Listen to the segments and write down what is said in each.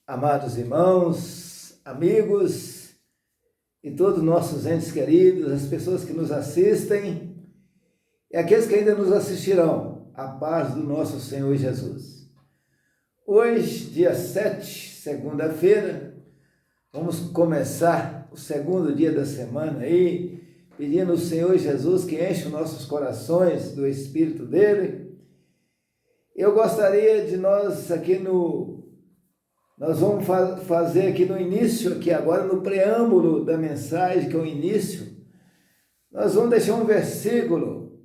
Amados irmãos, amigos e todos nossos entes queridos, as pessoas que nos assistem e aqueles que ainda nos assistirão, a paz do nosso Senhor Jesus. Hoje, dia 7, segunda-feira, vamos começar o segundo dia da semana aí, pedindo ao Senhor Jesus que enche os nossos corações do Espírito dele. Eu gostaria de nós vamos fazer aqui no início, aqui agora no preâmbulo da mensagem, que é o início, nós vamos deixar um versículo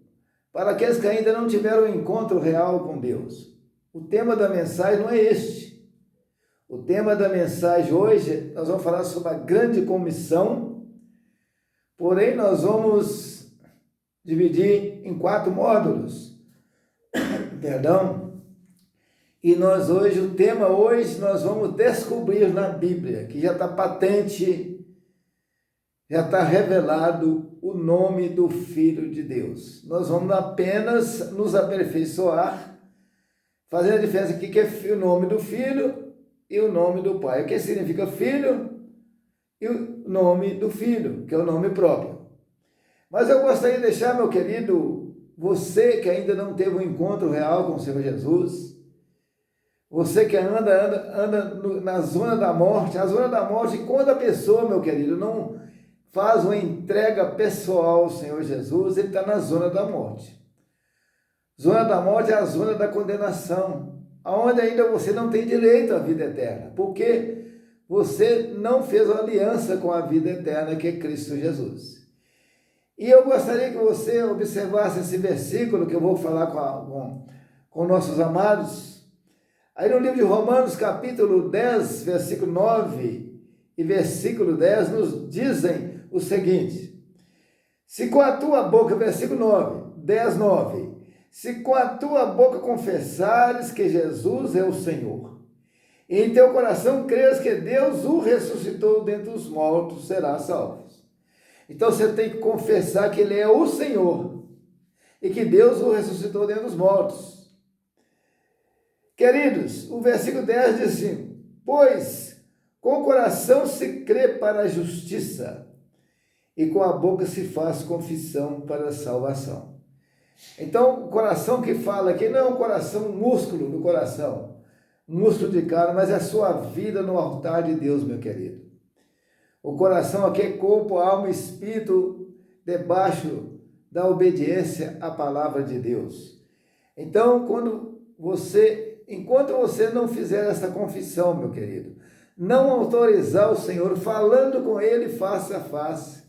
para aqueles que ainda não tiveram um encontro real com Deus. O tema da mensagem não é este. O tema da mensagem hoje, nós vamos falar sobre a grande comissão, porém nós vamos dividir em 4 módulos. Perdão. E nós nós vamos descobrir na Bíblia, que já está patente, já está revelado o nome do Filho de Deus. Nós vamos apenas nos aperfeiçoar, fazendo a diferença aqui, que é o nome do Filho e o nome do Pai. O que significa Filho e o nome do Filho, que é o nome próprio. Mas eu gostaria de deixar, meu querido, você que ainda não teve um encontro real com o Senhor Jesus, você que anda na zona da morte, quando a pessoa, meu querido, não faz uma entrega pessoal ao Senhor Jesus, ele está na zona da morte. Zona da morte é a zona da condenação, onde ainda você não tem direito à vida eterna, porque você não fez uma aliança com a vida eterna, que é Cristo Jesus. E eu gostaria que você observasse esse versículo que eu vou falar com nossos amados. Aí no livro de Romanos, capítulo 10, versículo 9 e versículo 10, nos dizem o seguinte: se com a tua boca, versículo 9, 10, 9, se com a tua boca confessares que Jesus é o Senhor, e em teu coração creres que Deus o ressuscitou dentre os mortos, serás salvo. Então você tem que confessar que Ele é o Senhor, e que Deus o ressuscitou dentre os mortos. Queridos, o versículo 10 diz assim: pois com o coração se crê para a justiça, e com a boca se faz confissão para a salvação. Então, o coração que fala aqui não é um coração, um músculo do coração, um músculo de carne, mas é a sua vida no altar de Deus, meu querido. O coração aqui é corpo, alma e espírito, debaixo da obediência à palavra de Deus. Então, enquanto você não fizer essa confissão, meu querido, não autorizar o Senhor, falando com Ele face a face,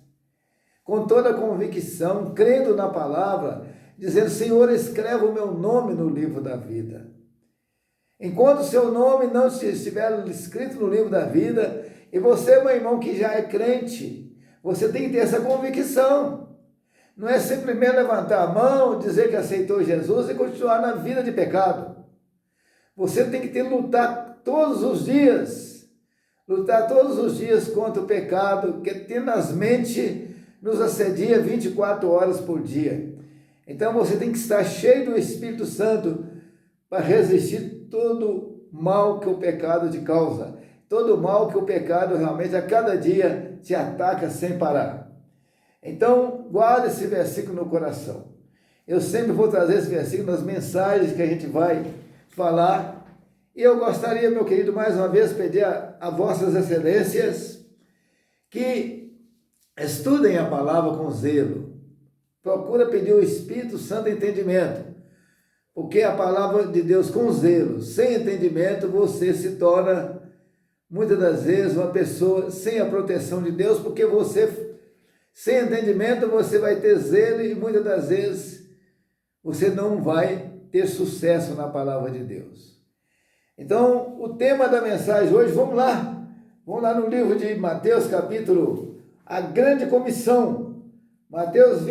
com toda a convicção, crendo na palavra, dizendo: Senhor, escreva o meu nome no livro da vida. Enquanto o seu nome não estiver escrito no livro da vida, e você, meu irmão, que já é crente, você tem que ter essa convicção. Não é simplesmente levantar a mão, dizer que aceitou Jesus e continuar na vida de pecado. Você tem que lutar todos os dias contra o pecado, que tenazmente nos assedia 24 horas por dia. Então você tem que estar cheio do Espírito Santo para resistir todo mal que o pecado te causa, todo mal que o pecado realmente a cada dia te ataca sem parar. Então guarda esse versículo no coração. Eu sempre vou trazer esse versículo nas mensagens que a gente vai falar, e eu gostaria, meu querido, mais uma vez pedir a vossas excelências que estudem a palavra com zelo. Procura pedir o Espírito Santo entendimento, porque a palavra de Deus com zelo, sem entendimento, você se torna muitas das vezes uma pessoa sem a proteção de Deus, porque você, sem entendimento, você vai ter zelo e muitas das vezes você não vai ter sucesso na palavra de Deus. Então, o tema da mensagem hoje, vamos lá no livro de Mateus, capítulo, a grande comissão, Mateus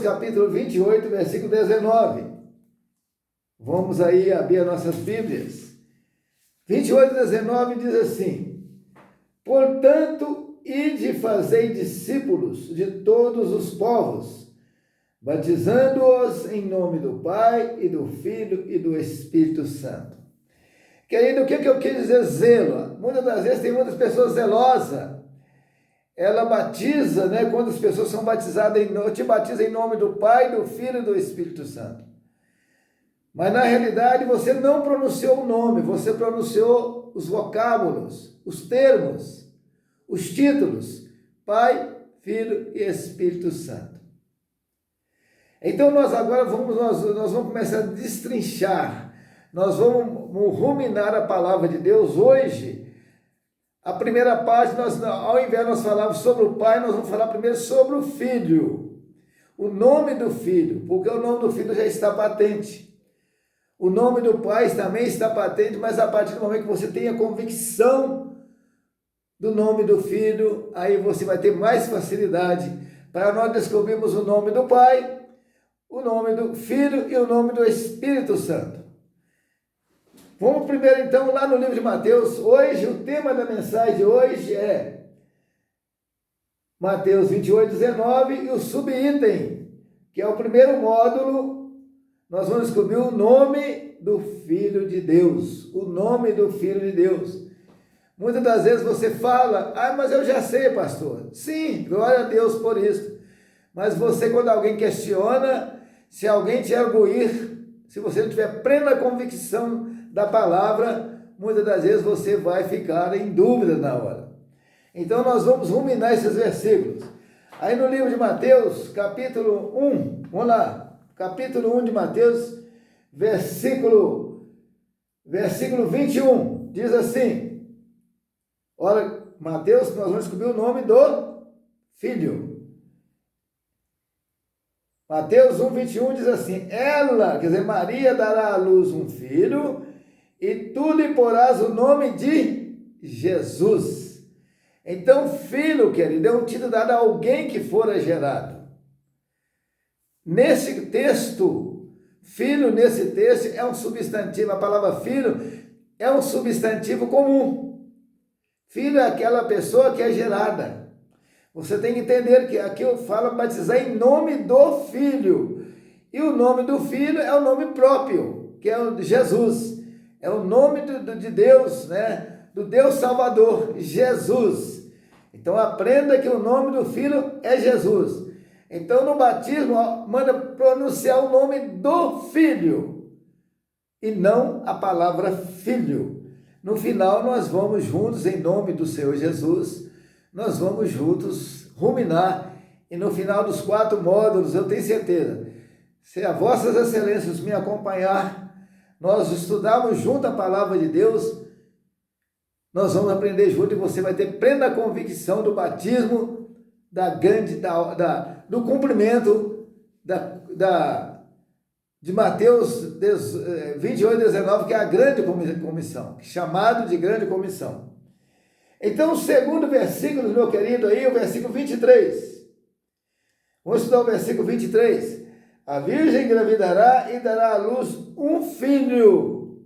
capítulo 28, versículo 19. Vamos aí abrir as nossas Bíblias. 28, 19 diz assim: portanto, ide e fazei discípulos de todos os povos, batizando-os em nome do Pai e do Filho e do Espírito Santo, Querido, o que eu quis dizer zelo? Muitas das vezes tem muitas pessoas zelosas. Ela batiza, né? Quando as pessoas são batizadas, eu te batizo em nome do Pai, do Filho e do Espírito Santo. Mas na realidade você não pronunciou o nome, você pronunciou os vocábulos, os termos, os títulos, Pai, Filho e Espírito Santo. Então nós agora nós vamos começar a destrinchar, nós vamos ruminar a palavra de Deus hoje. A primeira parte, ao invés de nós falarmos sobre o Pai, nós vamos falar primeiro sobre o Filho, o nome do Filho, porque o nome do Filho já está patente. O nome do Pai também está patente, mas a partir do momento que você tem a convicção do nome do Filho, aí você vai ter mais facilidade para nós descobrirmos o nome do Pai, o nome do Filho e o nome do Espírito Santo. Vamos primeiro então lá no livro de Mateus. Hoje, o tema da mensagem de hoje é Mateus 28, 19 e o subitem, que é o primeiro módulo. Nós vamos descobrir o nome do Filho de Deus, o nome do Filho de Deus. Muitas das vezes você fala, mas eu já sei, pastor. Sim, glória a Deus por isso. Mas você, quando alguém questiona, se alguém te arguir, se você não tiver plena convicção da palavra, muitas das vezes você vai ficar em dúvida na hora. Então nós vamos ruminar esses versículos. Aí no livro de Mateus, capítulo 1, vamos lá, capítulo 1 de Mateus, versículo 21, diz assim, olha, Mateus, nós vamos descobrir o nome do Filho. Mateus 1, 21 diz assim, ela, quer dizer, Maria dará à luz um filho, e tu lhe porás o nome de Jesus. Então, filho, querido, é um título dado a alguém que fora gerado. Nesse texto, filho, nesse texto, é um substantivo, a palavra filho é um substantivo comum. Filho é aquela pessoa que é gerada. Você tem que entender que aqui eu falo batizar em nome do Filho. E o nome do Filho é o nome próprio, que é o de Jesus. É o nome de Deus, né? Do Deus Salvador, Jesus. Então aprenda que o nome do Filho é Jesus. Então no batismo, manda pronunciar o nome do Filho e não a palavra Filho. No final nós vamos juntos, em nome do Senhor Jesus, nós vamos juntos ruminar, e no final dos 4 módulos, eu tenho certeza, se a vossas excelências me acompanhar, nós estudarmos junto a palavra de Deus, nós vamos aprender junto e você vai ter plena convicção do batismo, do cumprimento de Mateus 28, 19, que é a grande comissão, chamado de grande comissão. Então, o segundo versículo, meu querido, aí, o versículo 23. Vamos estudar o versículo 23. A virgem engravidará e dará à luz um filho,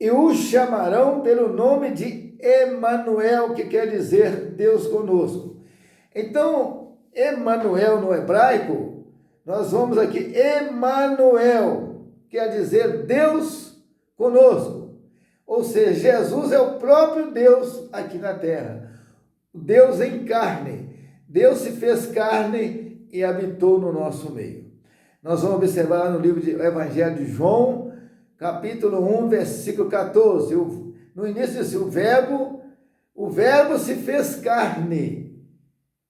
e o chamarão pelo nome de Emanuel, que quer dizer Deus conosco. Então, Emanuel no hebraico, nós vamos aqui, Emanuel, quer dizer Deus conosco. Ou seja, Jesus é o próprio Deus aqui na terra. Deus em carne. Deus se fez carne e habitou no nosso meio. Nós vamos observar no livro do Evangelho de João, capítulo 1, versículo 14. No início diz, o verbo se fez carne,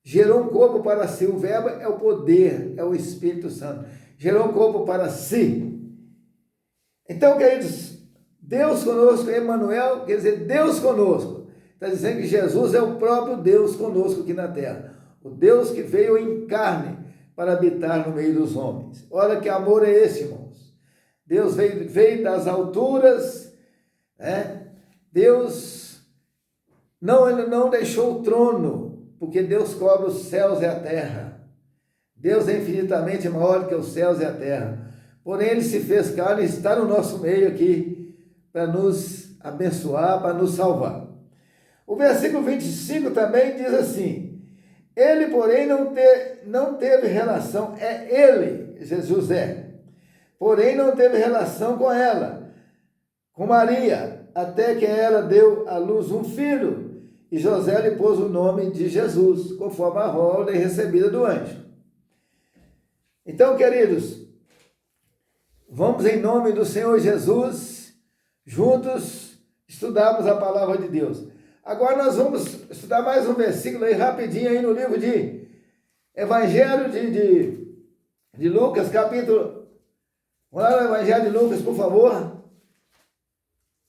gerou um corpo para si. O verbo é o poder, é o Espírito Santo. Gerou um corpo para si. Então, queridos, Deus conosco, Emanuel, quer dizer Deus conosco. Está dizendo que Jesus é o próprio Deus conosco aqui na terra. O Deus que veio em carne para habitar no meio dos homens. Olha que amor é esse, irmãos. Deus veio das alturas, né? Deus ele não deixou o trono, porque Deus cobre os céus e a terra. Deus é infinitamente maior que os céus e a terra. Porém, ele se fez carne e está no nosso meio aqui, para nos abençoar, para nos salvar. O versículo 25 também diz assim, ele, porém, não teve relação, Jesus porém não teve relação com ela, com Maria, até que ela deu à luz um filho, e José lhe pôs o nome de Jesus, conforme a ordem recebida do anjo. Então, queridos, vamos em nome do Senhor Jesus, juntos, estudarmos a palavra de Deus. Agora nós vamos estudar mais um versículo aí rapidinho aí no livro de Evangelho de Lucas, capítulo... Vamos lá no Evangelho de Lucas, por favor.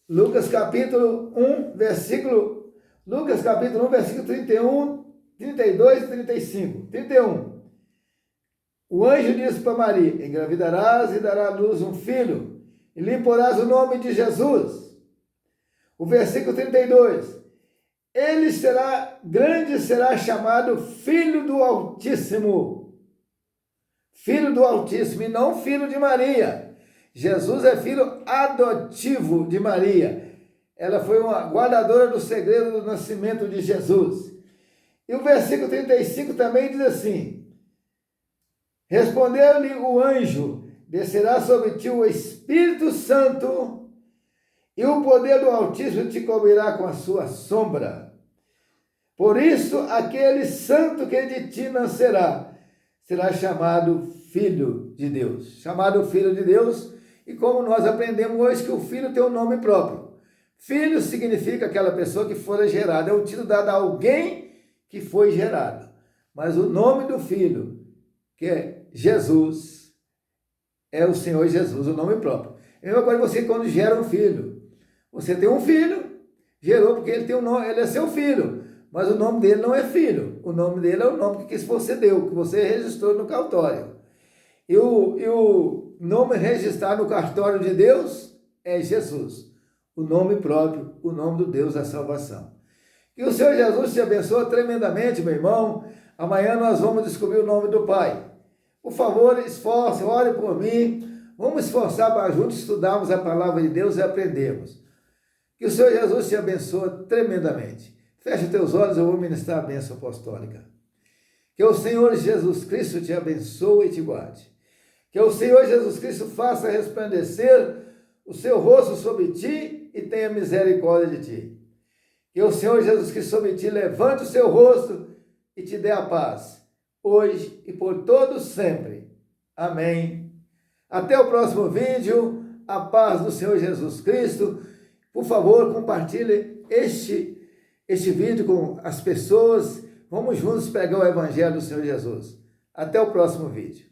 Lucas capítulo 1, versículo... Lucas capítulo 1, versículo 31, 32 e 35. 31. O anjo disse para Maria: engravidarás e dará à luz um filho, e lhe porás o nome de Jesus. O versículo 32. Ele será grande, será chamado Filho do Altíssimo. Filho do Altíssimo, e não filho de Maria. Jesus é filho adotivo de Maria. Ela foi uma guardadora do segredo do nascimento de Jesus. E o versículo 35 também diz assim: respondeu-lhe o anjo: descerá sobre ti o Espírito Santo, e o poder do Altíssimo te cobrirá com a sua sombra. Por isso, aquele santo que de ti nascerá será chamado Filho de Deus. Chamado Filho de Deus, e como nós aprendemos hoje que o Filho tem um nome próprio. Filho significa aquela pessoa que foi gerada, é o título dado a alguém que foi gerado. Mas o nome do Filho, que é Jesus, é o Senhor Jesus, o nome próprio. É a mesma coisa você quando gera um filho. Você tem um filho, gerou porque ele tem um nome, ele é seu filho, mas o nome dele não é filho. O nome dele é o nome que você deu, que você registrou no cartório. E o nome registrado no cartório de Deus é Jesus. O nome próprio, o nome do Deus da salvação. Que o Senhor Jesus te abençoe tremendamente, meu irmão. Amanhã nós vamos descobrir o nome do Pai. Por favor, esforce, ore por mim. Vamos esforçar para juntos estudarmos a palavra de Deus e aprendermos. Que o Senhor Jesus te abençoe tremendamente. Feche os teus olhos, eu vou ministrar a bênção apostólica. Que o Senhor Jesus Cristo te abençoe e te guarde. Que o Senhor Jesus Cristo faça resplandecer o seu rosto sobre ti e tenha misericórdia de ti. Que o Senhor Jesus Cristo sobre ti levante o seu rosto e te dê a paz, hoje e por todos sempre. Amém. Até o próximo vídeo. A paz do Senhor Jesus Cristo. Por favor, compartilhe este vídeo com as pessoas. Vamos juntos pegar o Evangelho do Senhor Jesus. Até o próximo vídeo.